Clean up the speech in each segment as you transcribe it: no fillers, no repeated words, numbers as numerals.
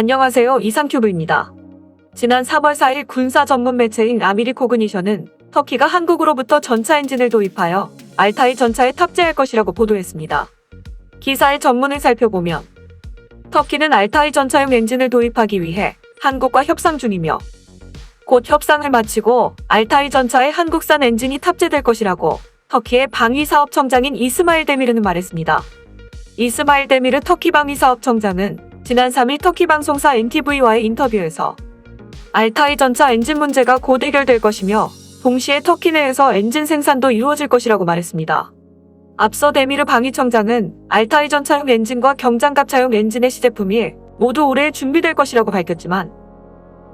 안녕하세요. 이상큐브입니다. 지난 3월 4일 군사 전문 매체인 아미리코그니션은 터키가 한국으로부터 전차 엔진을 도입하여 알타이 전차에 탑재할 것이라고 보도했습니다. 기사의 전문을 살펴보면 터키는 알타이 전차용 엔진을 도입하기 위해 한국과 협상 중이며 곧 협상을 마치고 알타이 전차에 한국산 엔진이 탑재될 것이라고 터키의 방위사업청장인 이스마일 데미르는 말했습니다. 이스마일 데미르 터키 방위사업청장은 지난 3일 터키 방송사 NTV와의 인터뷰에서 알타이 전차 엔진 문제가 곧 해결될 것이며 동시에 터키 내에서 엔진 생산도 이루어질 것이라고 말했습니다. 앞서 데미르 방위청장은 알타이 전차용 엔진과 경장갑차용 엔진의 시제품이 모두 올해 준비될 것이라고 밝혔지만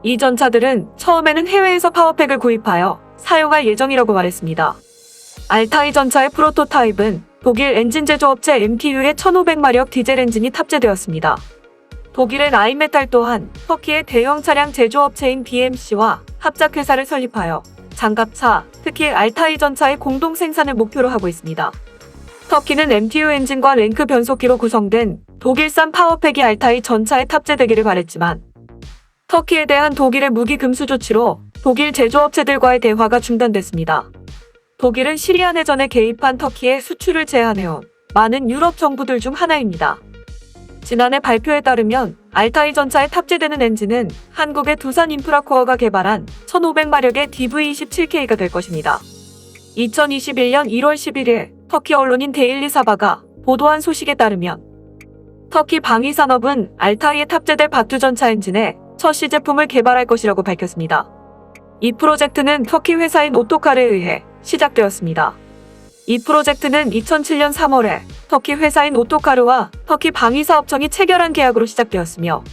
이 전차들은 처음에는 해외에서 파워팩을 구입하여 사용할 예정이라고 말했습니다. 알타이 전차의 프로토타입은 독일 엔진 제조업체 MTU의 1500마력 디젤 엔진이 탑재되었습니다. 독일의 라인메탈 또한 터키의 대형 차량 제조업체인 BMC와 합작회사를 설립하여 장갑차, 특히 알타이 전차의 공동 생산을 목표로 하고 있습니다. 터키는 MTU 엔진과 랭크 변속기로 구성된 독일산 파워팩이 알타이 전차에 탑재되기를 바랬지만 터키에 대한 독일의 무기 금수 조치로 독일 제조업체들과의 대화가 중단됐습니다. 독일은 시리아 내전에 개입한 터키의 수출을 제한해온 많은 유럽 정부들 중 하나입니다. 지난해 발표에 따르면 알타이 전차에 탑재되는 엔진은 한국의 두산 인프라코어가 개발한 1500마력의 DV27K가 될 것입니다. 2021년 1월 11일 터키 언론인 데일리 사바가 보도한 소식에 따르면 터키 방위산업은 알타이에 탑재될 바투 전차 엔진의 첫 시제품을 개발할 것이라고 밝혔습니다. 이 프로젝트는 터키 회사인 오토칼에 의해 시작되었습니다. 이 프로젝트는 2007년 3월에 터키 회사인 오토카르와 터키 방위사업청이 체결한 계약으로 시작되었으며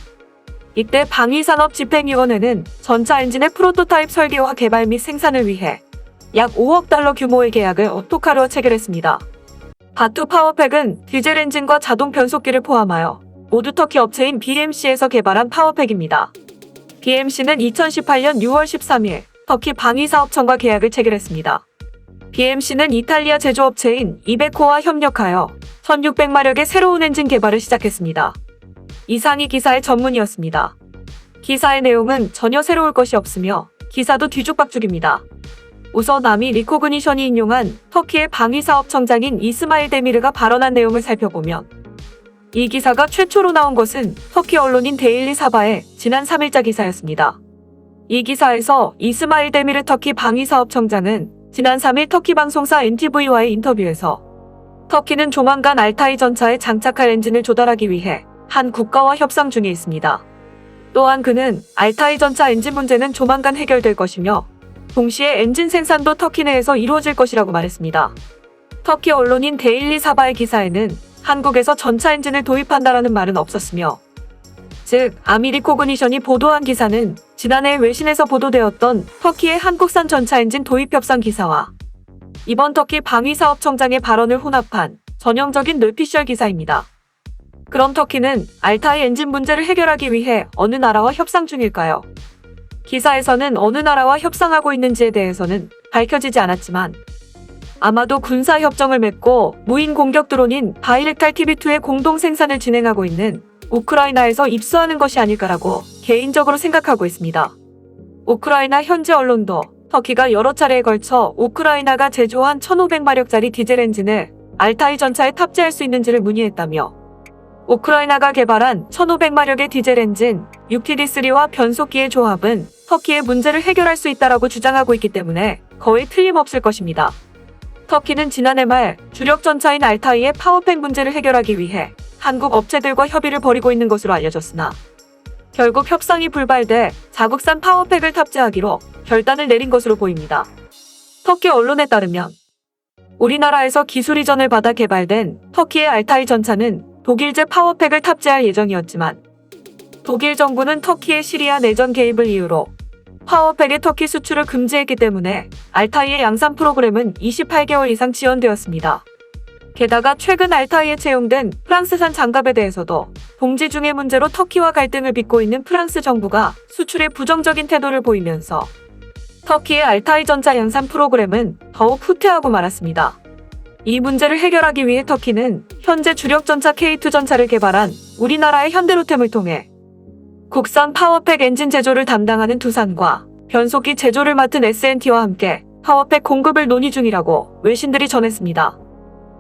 이때 방위산업집행위원회는 전차 엔진의 프로토타입 설계와 개발 및 생산을 위해 약 5억 달러 규모의 계약을 오토카르와 체결했습니다. 바투 파워팩은 디젤 엔진과 자동 변속기를 포함하여 모두 터키 업체인 BMC에서 개발한 파워팩입니다. BMC는 2018년 6월 13일 터키 방위사업청과 계약을 체결했습니다. BMC는 이탈리아 제조업체인 이베코와 협력하여 1600마력의 새로운 엔진 개발을 시작했습니다. 이상이 기사의 전문이었습니다. 기사의 내용은 전혀 새로울 것이 없으며 기사도 뒤죽박죽입니다. 우선 아미리코그니션이 인용한 터키의 방위사업청장인 이스마일 데미르가 발언한 내용을 살펴보면 이 기사가 최초로 나온 것은 터키 언론인 데일리 사바의 지난 3일자 기사였습니다. 이 기사에서 이스마일 데미르 터키 방위사업청장은 지난 3일 터키 방송사 NTV와의 인터뷰에서 터키는 조만간 알타이 전차에 장착할 엔진을 조달하기 위해 한 국가와 협상 중에 있습니다. 또한 그는 알타이 전차 엔진 문제는 조만간 해결될 것이며 동시에 엔진 생산도 터키 내에서 이루어질 것이라고 말했습니다. 터키 언론인 데일리 사바의 기사에는 한국에서 전차 엔진을 도입한다라는 말은 없었으며 즉 아미리코그니션이 보도한 기사는 지난해 외신에서 보도되었던 터키의 한국산 전차 엔진 도입 협상 기사와 이번 터키 방위사업청장의 발언을 혼합한 전형적인 뇌피셜 기사입니다. 그럼 터키는 알타이 엔진 문제를 해결하기 위해 어느 나라와 협상 중일까요? 기사에서는 어느 나라와 협상하고 있는지에 대해서는 밝혀지지 않았지만 아마도 군사협정을 맺고 무인 공격 드론인 바이렉탈 TB2의 공동 생산을 진행하고 있는 우크라이나에서 입수하는 것이 아닐까라고 개인적으로 생각하고 있습니다. 우크라이나 현지 언론도 터키가 여러 차례에 걸쳐 우크라이나가 제조한 1500마력짜리 디젤 엔진을 알타이 전차에 탑재할 수 있는지를 문의했다며 우크라이나가 개발한 1500마력의 디젤 엔진 UTD3와 변속기의 조합은 터키의 문제를 해결할 수 있다라고 주장하고 있기 때문에 거의 틀림없을 것입니다. 터키는 지난해 말 주력 전차인 알타이의 파워팩 문제를 해결하기 위해 한국 업체들과 협의를 벌이고 있는 것으로 알려졌으나 결국 협상이 불발돼 자국산 파워팩을 탑재하기로 결단을 내린 것으로 보입니다. 터키 언론에 따르면 우리나라에서 기술 이전을 받아 개발된 터키의 알타이 전차는 독일제 파워팩을 탑재할 예정이었지만 독일 정부는 터키의 시리아 내전 개입을 이유로 파워팩의 터키 수출을 금지했기 때문에 알타이의 양산 프로그램은 28개월 이상 지연되었습니다. 게다가 최근 알타이에 채용된 프랑스산 장갑에 대해서도 봉지 중의 문제로 터키와 갈등을 빚고 있는 프랑스 정부가 수출에 부정적인 태도를 보이면서 터키의 알타이 전차 양산 프로그램은 더욱 후퇴하고 말았습니다. 이 문제를 해결하기 위해 터키는 현재 주력 전차 K2 전차를 개발한 우리나라의 현대로템을 통해 국산 파워팩 엔진 제조를 담당하는 두산과 변속기 제조를 맡은 S&T와 함께 파워팩 공급을 논의 중이라고 외신들이 전했습니다.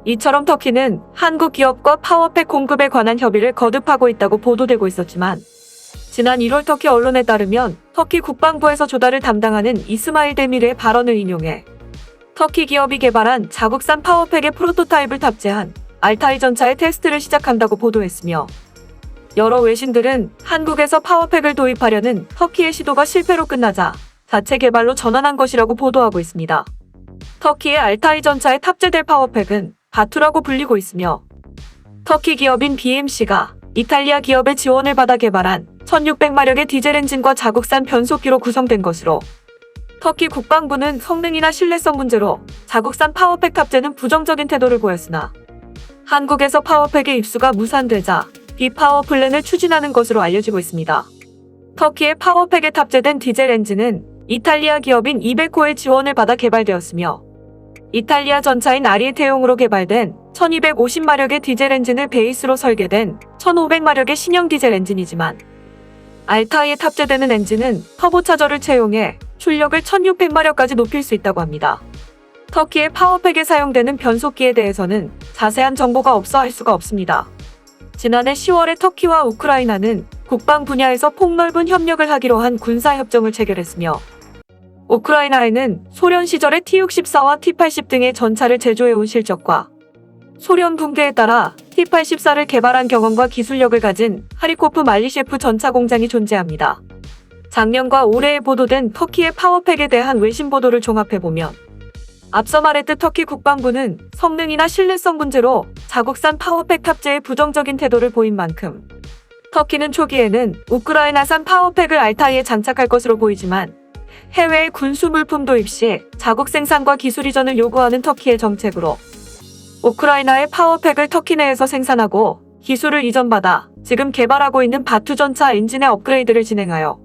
이처럼 터키는 한국 기업과 파워팩 공급에 관한 협의를 거듭하고 있다고 보도되고 있었지만 지난 1월 터키 언론에 따르면 터키 국방부에서 조달을 담당하는 이스마일 데밀의 발언을 인용해 터키 기업이 개발한 자국산 파워팩의 프로토타입을 탑재한 알타이 전차의 테스트를 시작한다고 보도했으며 여러 외신들은 한국에서 파워팩을 도입하려는 터키의 시도가 실패로 끝나자 자체 개발로 전환한 것이라고 보도하고 있습니다. 터키의 알타이 전차에 탑재될 파워팩은 바투라고 불리고 있으며 터키 기업인 BMC가 이탈리아 기업의 지원을 받아 개발한 1600마력의 디젤 엔진과 자국산 변속기로 구성된 것으로 터키 국방부는 성능이나 신뢰성 문제로 자국산 파워팩 탑재는 부정적인 태도를 보였으나 한국에서 파워팩의 입수가 무산되자 비파워 플랜을 추진하는 것으로 알려지고 있습니다. 터키의 파워팩에 탑재된 디젤 엔진은 이탈리아 기업인 이베코의 지원을 받아 개발되었으며 이탈리아 전차인 아리에테용으로 개발된 1250마력의 디젤 엔진을 베이스로 설계된 1500마력의 신형 디젤 엔진이지만 알타이에 탑재되는 엔진은 터보차저를 채용해 출력을 1600마력까지 높일 수 있다고 합니다. 터키의 파워팩에 사용되는 변속기에 대해서는 자세한 정보가 없어 알 수가 없습니다. 지난해 10월에 터키와 우크라이나는 국방 분야에서 폭넓은 협력을 하기로 한 군사협정을 체결했으며 우크라이나에는 소련 시절의 T-64와 T-80 등의 전차를 제조해온 실적과 소련 붕괴에 따라 T-84를 개발한 경험과 기술력을 가진 하리코프 말리셰프 전차 공장이 존재합니다. 작년과 올해에 보도된 터키의 파워팩에 대한 외신 보도를 종합해보면 앞서 말했듯 터키 국방부는 성능이나 신뢰성 문제로 자국산 파워팩 탑재에 부정적인 태도를 보인 만큼 터키는 초기에는 우크라이나산 파워팩을 알타이에 장착할 것으로 보이지만 해외의 군수 물품 도입 시 자국 생산과 기술 이전을 요구하는 터키의 정책으로 우크라이나의 파워팩을 터키 내에서 생산하고 기술을 이전받아 지금 개발하고 있는 바투 전차 엔진의 업그레이드를 진행하여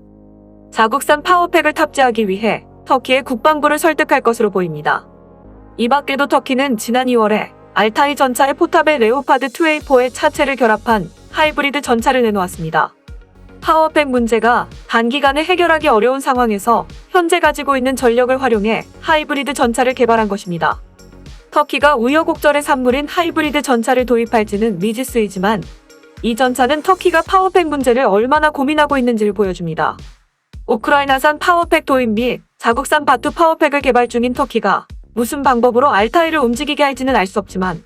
자국산 파워팩을 탑재하기 위해 터키의 국방부를 설득할 것으로 보입니다. 이 밖에도 터키는 지난 2월에 알타이 전차의 포탑에 레오파드 2A4의 차체를 결합한 하이브리드 전차를 내놓았습니다. 파워팩 문제가 단기간에 해결하기 어려운 상황에서 현재 가지고 있는 전력을 활용해 하이브리드 전차를 개발한 것입니다. 터키가 우여곡절의 산물인 하이브리드 전차를 도입할지는 미지수이지만 이 전차는 터키가 파워팩 문제를 얼마나 고민하고 있는지를 보여줍니다. 우크라이나산 파워팩 도입 및 자국산 바투 파워팩을 개발 중인 터키가 무슨 방법으로 알타이를 움직이게 할지는 알 수 없지만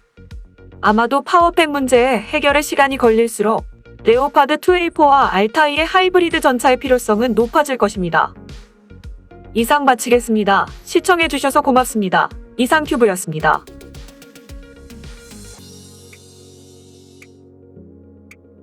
아마도 파워팩 문제에 해결에 시간이 걸릴수록 레오파드 2A4와 알타이의 하이브리드 전차의 필요성은 높아질 것입니다. 이상 마치겠습니다. 시청해주셔서 고맙습니다. 이상큐브였습니다.